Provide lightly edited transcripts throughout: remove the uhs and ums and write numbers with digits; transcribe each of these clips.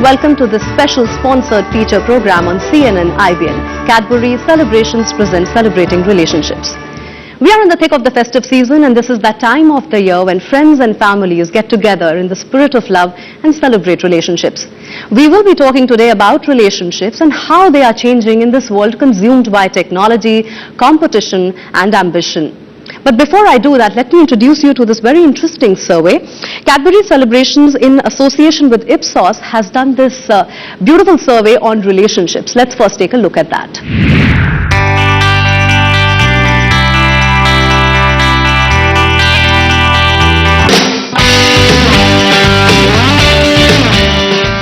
welcome to this special sponsored feature program on CNN IBN. Cadbury Celebrations present Celebrating Relationships. We are in the thick of the festive season, and this is that time of the year when friends and families get together in the spirit of love and celebrate relationships. We will be talking today about relationships and how they are changing in this world consumed by technology, competition and ambition. But before I do that, let me introduce you to this very interesting survey. Cadbury Celebrations, in association with Ipsos, has done this beautiful survey on relationships. Let's first take a look at that.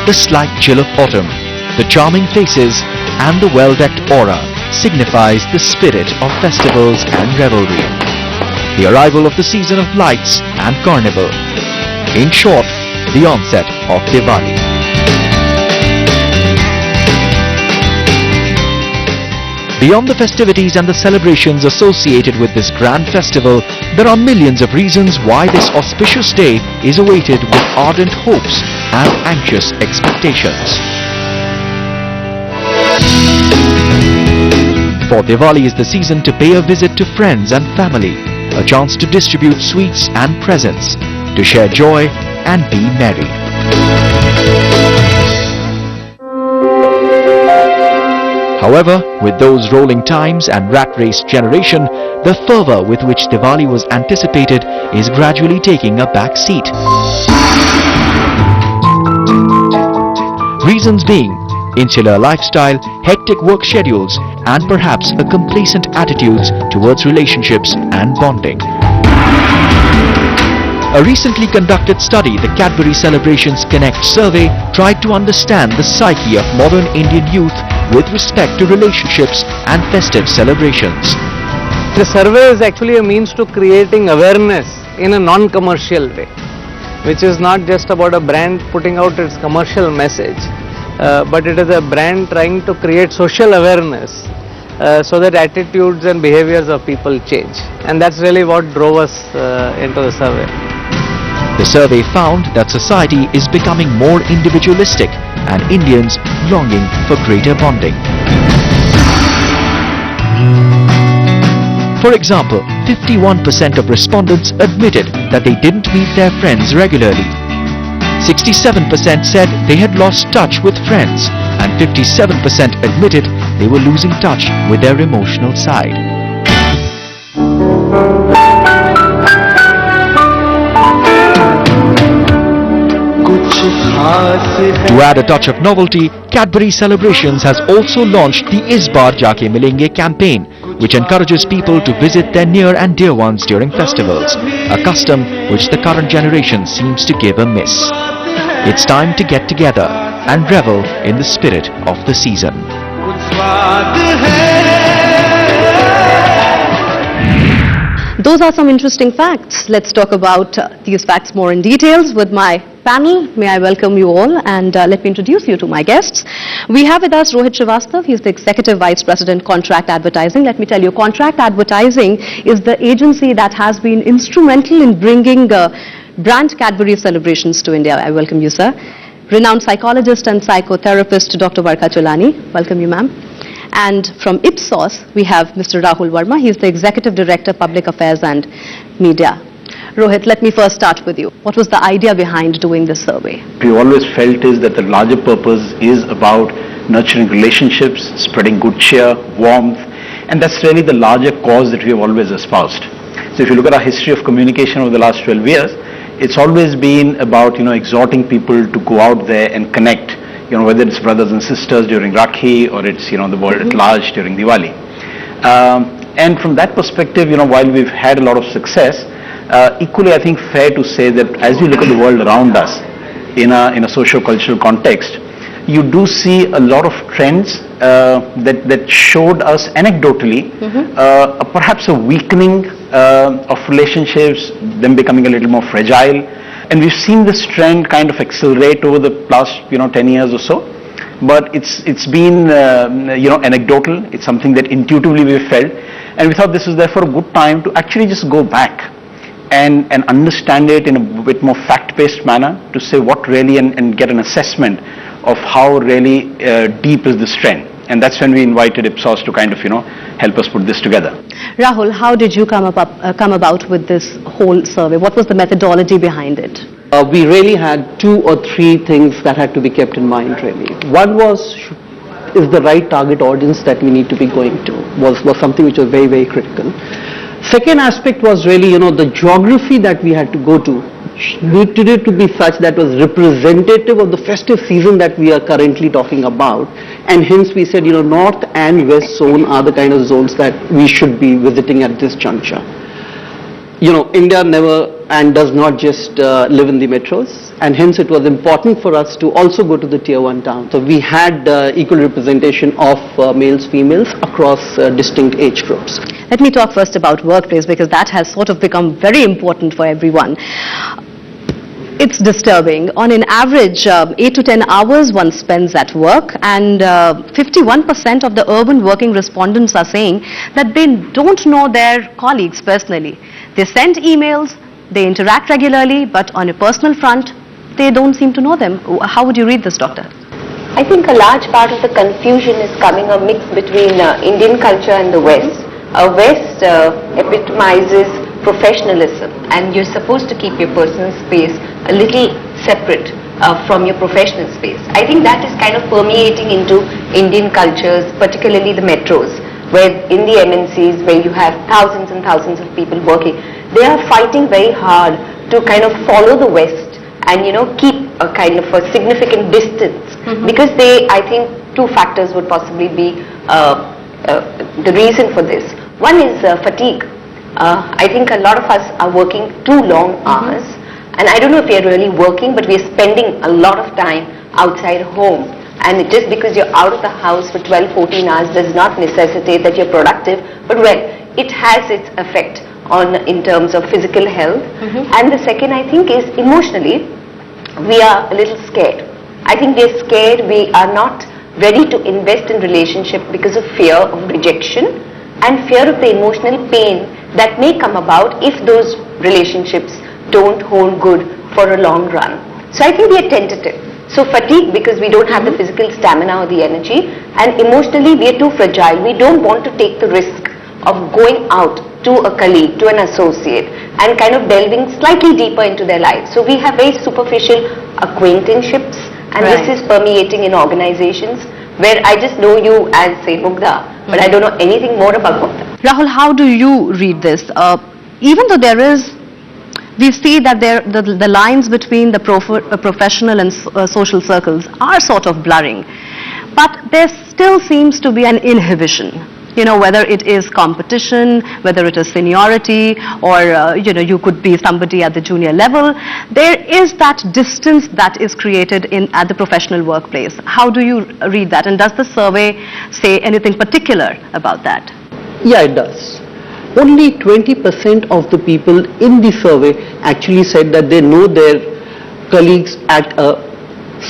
The slight chill of autumn, the charming faces and the well-decked aura signifies the spirit of festivals and revelry. The arrival of the season of lights and carnival. In short, the onset of Diwali. Beyond the festivities and the celebrations associated with this grand festival, there are millions of reasons why this auspicious day is awaited with ardent hopes and anxious expectations. For Diwali is the season to pay a visit to friends and family, a chance to distribute sweets and presents, to share joy and be merry. However, with those rolling times and rat race generation, the fervour with which Diwali was anticipated is gradually taking a back seat. Reasons being insular lifestyle, hectic work schedules and perhaps a complacent attitudes towards relationships and bonding. A recently conducted study, the Cadbury Celebrations Connect survey, tried to understand the psyche of modern Indian youth with respect to relationships and festive celebrations. The survey is actually a means to creating awareness in a non-commercial way, which is not just about a brand putting out its commercial message, but it is a brand trying to create social awareness so that attitudes and behaviors of people change. And that's really what drove us into the survey. The survey found that society is becoming more individualistic and Indians longing for greater bonding. For example, 51% of respondents admitted that they didn't meet their friends regularly. 67% said they had lost touch with friends, and 57% admitted they were losing touch with their emotional side. To add a touch of novelty, Cadbury Celebrations has also launched the Is Baar Jaake Milenge campaign, which encourages people to visit their near and dear ones during festivals, a custom which the current generation seems to give a miss. It's time to get together and revel in the spirit of the season. Those are some interesting facts. Let's talk about these facts more in details with my panel. May I welcome you all, and let me introduce you to my guests. We have with us Rohit Srivastav. He's the Executive Vice President, Contract Advertising. Let me tell you, Contract Advertising is the agency that has been instrumental in bringing brand Cadbury Celebrations to India. I welcome you, sir. Renowned psychologist and psychotherapist, Dr. Varka Cholani. Welcome you, ma'am. And from Ipsos, we have Mr. Rahul Verma. He is the Executive Director, Public Affairs and Media. Rohit, let me first start with you. What was the idea behind doing this survey? We always felt is that the larger purpose is about nurturing relationships, spreading good cheer, warmth, and that's really the larger cause that we have always espoused. So if you look at our history of communication over the last 12 years, it's always been about, exhorting people to go out there and connect, whether it's brothers and sisters during Rakhi or it's, the world at large during Diwali. And from that perspective, while we've had a lot of success, equally I think fair to say that as we look at the world around us in a socio-cultural context, you do see a lot of trends that showed us anecdotally perhaps a weakening of relationships, them becoming a little more fragile. And we've seen this trend kind of accelerate over the past 10 years or so. But it's been anecdotal. It's something that intuitively we felt, and we thought this was therefore a good time to actually just go back and understand it in a bit more fact-based manner, to say what really and get an assessment of how really deep is this trend. And that's when we invited Ipsos to kind of, help us put this together. Rahul, how did you come about with this whole survey? What was the methodology behind it? We really had 2 or 3 things that had to be kept in mind really. One was, is the right target audience that we need to be going to, was something which was very, very critical. Second aspect was really, the geography that we had to go to needed it to be such that was representative of the festive season that we are currently talking about, and hence we said, north and west zone are the kind of zones that we should be visiting at this juncture. India never and does not just live in the metros, and hence it was important for us to also go to the tier 1 towns. So we had equal representation of males, females across distinct age groups. Let me talk first about workplace, because that has sort of become very important for everyone. It's disturbing. On an average, 8 to 10 hours one spends at work, and 51% of the urban working respondents are saying that they don't know their colleagues personally. They send emails, they interact regularly, but on a personal front, they don't seem to know them. How would you read this, Doctor? I think a large part of the confusion is coming a mix between Indian culture and the West. West epitomizes professionalism, and you're supposed to keep your personal space a little separate from your professional space. I think that is kind of permeating into Indian cultures, particularly the metros, where in the MNCs, where you have thousands and thousands of people working, they are fighting very hard to kind of follow the West and keep a kind of a significant distance, because I think 2 factors would possibly be the reason for this. One is fatigue. I think a lot of us are working too long hours, and I don't know if we are really working, but we are spending a lot of time outside home. And just because you're out of the house for 12-14 hours does not necessitate that you're productive, but it has its effect in terms of physical health. And the second, I think, is emotionally, we are a little scared. I think we're scared, we are not ready to invest in relationship because of fear of rejection and fear of the emotional pain that may come about if those relationships don't hold good for a long run. So I think we are tentative. So fatigue, because we don't have the physical stamina or the energy, and emotionally we are too fragile. We don't want to take the risk of going out to a colleague, to an associate, and kind of delving slightly deeper into their lives. So we have very superficial acquaintanceships, and this is permeating in organizations where I just know you as, say, Mugdha, but I don't know anything more about Mugdha. Rahul, how do you read this? Even though we see that the lines between the professional and social circles are sort of blurring, but there still seems to be an inhibition. Whether it is competition, whether it is seniority, or you could be somebody at the junior level, there is that distance that is created at the professional workplace. How do you read that, and does the survey say anything particular about that? Yeah, it does. Only 20% of the people in the survey actually said that they know their colleagues at a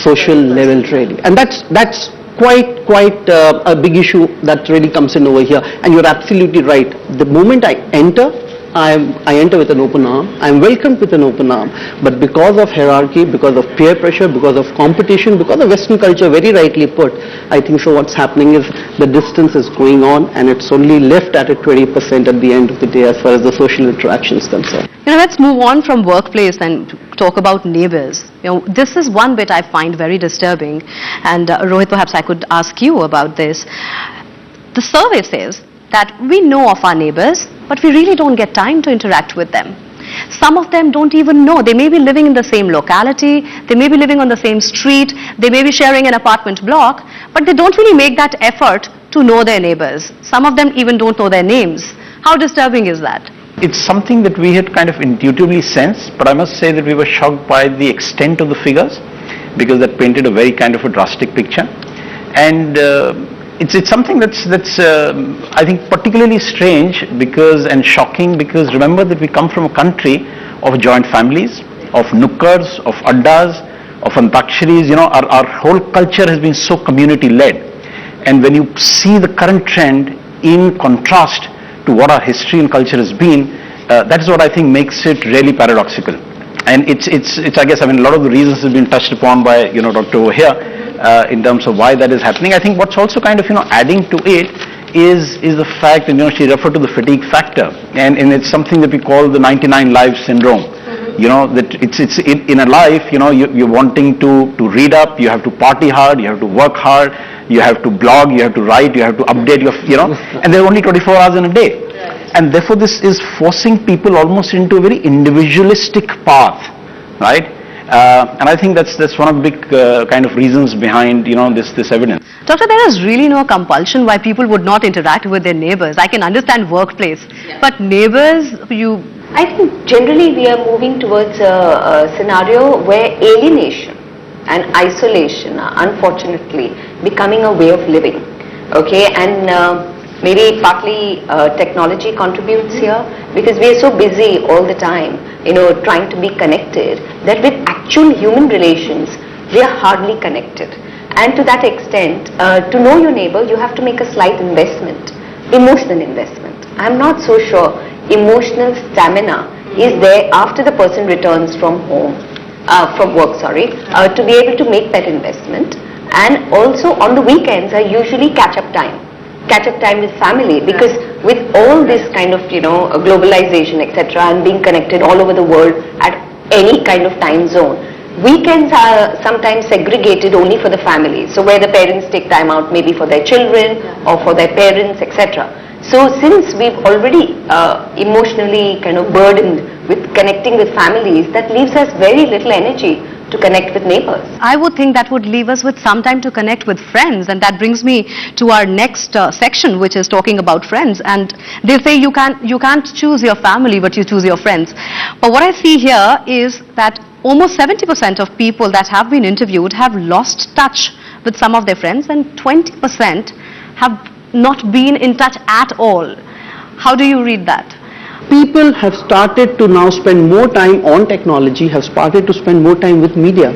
social level really, and that's quite a big issue that really comes in over here. And you're absolutely right. The moment I enter, I enter with an open arm. I'm welcomed with an open arm. But because of hierarchy, because of peer pressure, because of competition, because of Western culture, very rightly put, I think so what's happening is the distance is going on, and it's only left at a 20% at the end of the day as far as the social interaction is concerned. Let's move on from workplace and talk about neighbors. This is one bit I find very disturbing, and Rohit, perhaps I could ask you about this. The survey says that we know of our neighbors, but we really don't get time to interact with them. Some of them don't even know. They may be living in the same locality, they may be living on the same street, they may be sharing an apartment block, but they don't really make that effort to know their neighbors. Some of them even don't know their names. How disturbing is that? It's something that we had kind of intuitively sensed, but I must say that we were shocked by the extent of the figures, because that painted a very kind of a drastic picture. And it's something that's I think particularly strange and shocking, because remember that we come from a country of joint families, of nukkars, of addas, of antaksharis. Our whole culture has been so community led, and when you see the current trend in contrast to what our history and culture has been, that is what I think makes it really paradoxical. And it's I guess, a lot of the reasons have been touched upon by Doctor over here, in terms of why that is happening. I think what's also kind of, adding to it is the fact that, she referred to the fatigue factor, and it's something that we call the 99 lives syndrome. That it's in a life, you're wanting to read up, you have to party hard, you have to work hard, you have to blog, you have to write, you have to update and there are only 24 hours in a day. And therefore this is forcing people almost into a very individualistic path, right? And I think that's one of the big kind of reasons behind, this evidence. Doctor, there is really no compulsion why people would not interact with their neighbors. I can understand workplace, but neighbors, I think generally we are moving towards a scenario where alienation and isolation are unfortunately becoming a way of living. Okay, and maybe partly technology contributes here, because we are so busy all the time, trying to be connected, that with actual human relations, we are hardly connected. And to that extent, to know your neighbor, you have to make a slight investment, emotional investment. I'm not so sure emotional stamina is there after the person returns from work, to be able to make that investment. And also on the weekends are usually catch-up time with family, because with all this kind of, globalization, etc., and being connected all over the world at any kind of time zone, weekends are sometimes segregated only for the family. So where the parents take time out maybe for their children or for their parents, etc. So since we've already emotionally kind of burdened with connecting with families, that leaves us very little energy to connect with neighbors. I would think that would leave us with some time to connect with friends, and that brings me to our next section, which is talking about friends. And they say you can't choose your family, but you choose your friends. But what I see here is that almost 70% of people that have been interviewed have lost touch with some of their friends, and 20% have not been in touch at all. How do you read that? People have started to now spend more time on technology, have started to spend more time with media.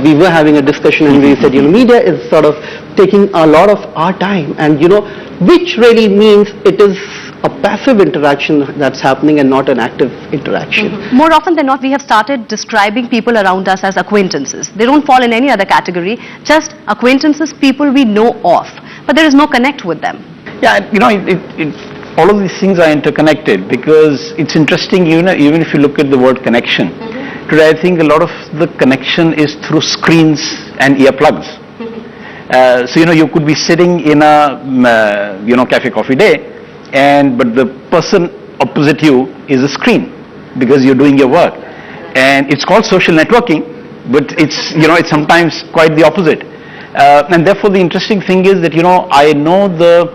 We were having a discussion and we said, media is sort of taking a lot of our time, and which really means it is a passive interaction that's happening and not an active interaction. More often than not, we have started describing people around us as acquaintances. They don't fall in any other category, just acquaintances, people we know of, but there is no connect with them. Yeah, all of these things are interconnected, because it's interesting, even if you look at the word connection. Today I think a lot of the connection is through screens and earplugs. So you could be sitting in a cafe coffee day, but the person opposite you is a screen, because you're doing your work, and it's called social networking, but it's sometimes quite the opposite. And therefore the interesting thing is that I know the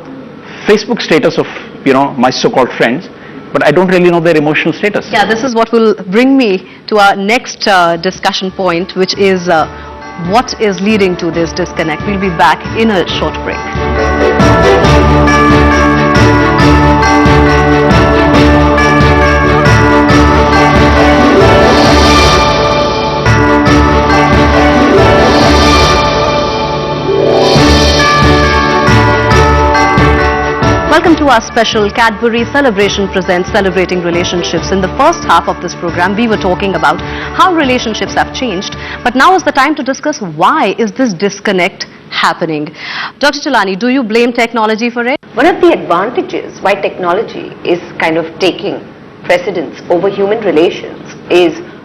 Facebook status of my so-called friends, but I don't really know their emotional status. Yeah, this is what will bring me to our next discussion point, which is what is leading to this disconnect. We'll be back in a short break. Welcome to our special Cadbury Celebration Presents Celebrating Relationships. In the first half of this program, we were talking about how relationships have changed, but now is the time to discuss why is this disconnect happening. Dr. Chelani, do you blame technology for it? One of the advantages why technology is kind of taking precedence over human relations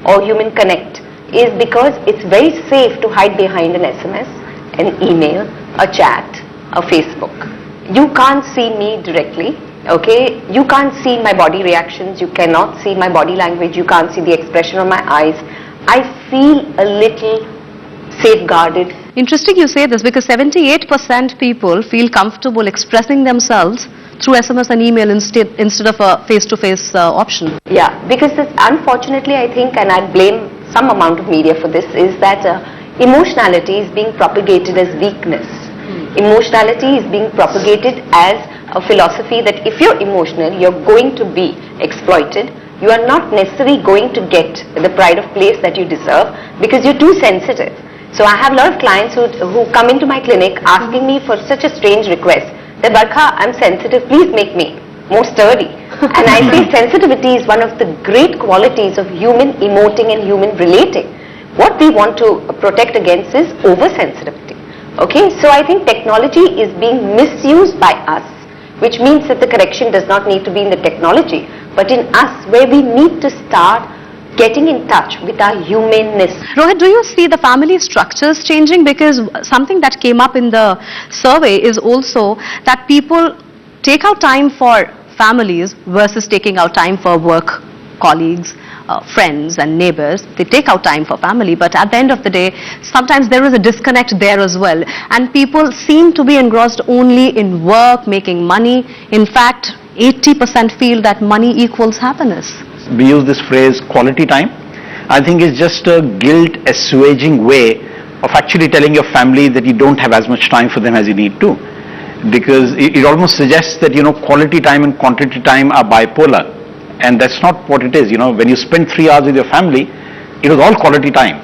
or human connect is because it's very safe to hide behind an SMS, an email, a chat, a Facebook. You can't see me directly, okay? You can't see my body reactions, you cannot see my body language, you can't see the expression of my eyes. I feel a little safeguarded. Interesting you say this, because 78% people feel comfortable expressing themselves through SMS and email instead of a face-to-face option. Yeah, because this, unfortunately I think, and I blame some amount of media for this, is that emotionality is being propagated as weakness. Emotionality is being propagated as a philosophy that if you're emotional, you're going to be exploited. You are not necessarily going to get the pride of place that you deserve because you're too sensitive. So I have a lot of clients who come into my clinic asking me for such a strange request. That, Barkha, I'm sensitive, please make me more sturdy. And I say sensitivity is one of the great qualities of human emoting and human relating. What we want to protect against is oversensitivity. Okay, so I think technology is being misused by us, which means that the correction does not need to be in the technology, but in us, where we need to start getting in touch with our humanness. Rohit, do you see the family structures changing? Because something that came up in the survey is also that people take out time for families versus taking out time for work, colleagues, friends and neighbors. They take out time for family, but at the end of the day, sometimes there is a disconnect there as well. And people seem to be engrossed only in work, making money. In fact, 80% feel that money equals happiness. We use this phrase quality time. I think it's just a guilt assuaging way of actually telling your family that you don't have as much time for them as you need to. Because it almost suggests that, quality time and quantity time are bipolar. And that's not what it is. When you spend 3 hours with your family, it was all quality time.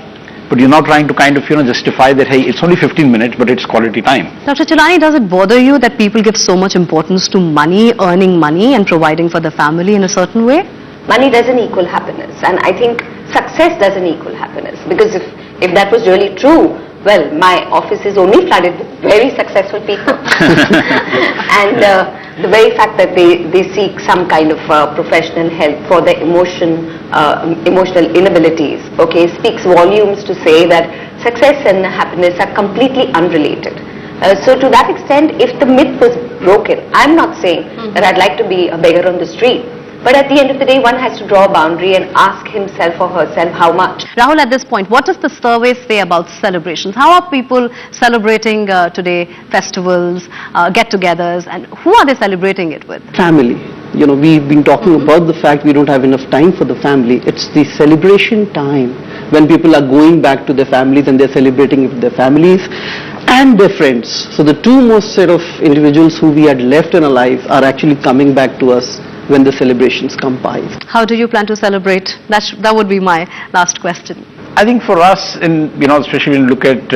But you're now trying to kind of, justify that, hey, it's only 15 minutes, but it's quality time. Dr. Chilani, does it bother you that people give so much importance to money, earning money and providing for the family in a certain way? Money doesn't equal happiness, and I think success doesn't equal happiness, because if that was really true, well, my office is only flooded with very successful people. And the very fact that they seek some kind of professional help for their emotional inabilities, okay, speaks volumes to say that success and happiness are completely unrelated. So to that extent, if the myth was broken, I'm not saying that I'd like to be a beggar on the street. But at the end of the day, one has to draw a boundary and ask himself or herself how much. Rahul, at this point, what does the survey say about celebrations? How are people celebrating today festivals, get-togethers, and who are they celebrating it with? Family. We've been talking about the fact we don't have enough time for the family. It's the celebration time when people are going back to their families and they're celebrating with their families and their friends. So the two most set of individuals who we had left in our lives are actually coming back to us when the celebrations come by. How do you plan to celebrate? That would be my last question. I think for us, especially when you look at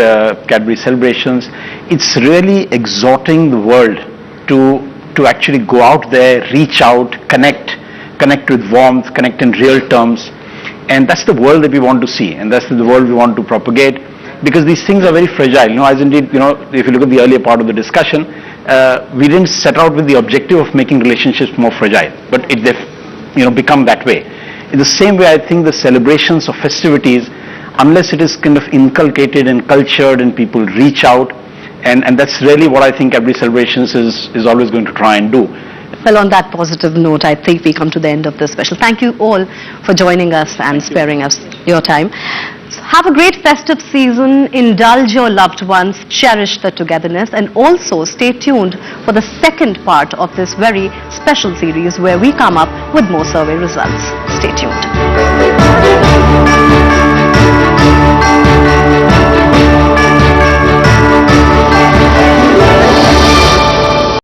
Cadbury celebrations, it's really exhorting the world to actually go out there, reach out, connect with warmth, connect in real terms. And that's the world that we want to see, and that's the world we want to propagate, because these things are very fragile. As indeed, if you look at the earlier part of the discussion, we didn't set out with the objective of making relationships more fragile, but they've become that way. In the same way, I think the celebrations of festivities, unless it is kind of inculcated and cultured and people reach out, and that's really what I think Cadbury Celebrations is always going to try and do. Well, on that positive note, I think we come to the end of this special. Thank you all for joining us and sparing us your time. Have a great festive season, indulge your loved ones, cherish the togetherness, and also stay tuned for the second part of this very special series where we come up with more survey results. Stay tuned.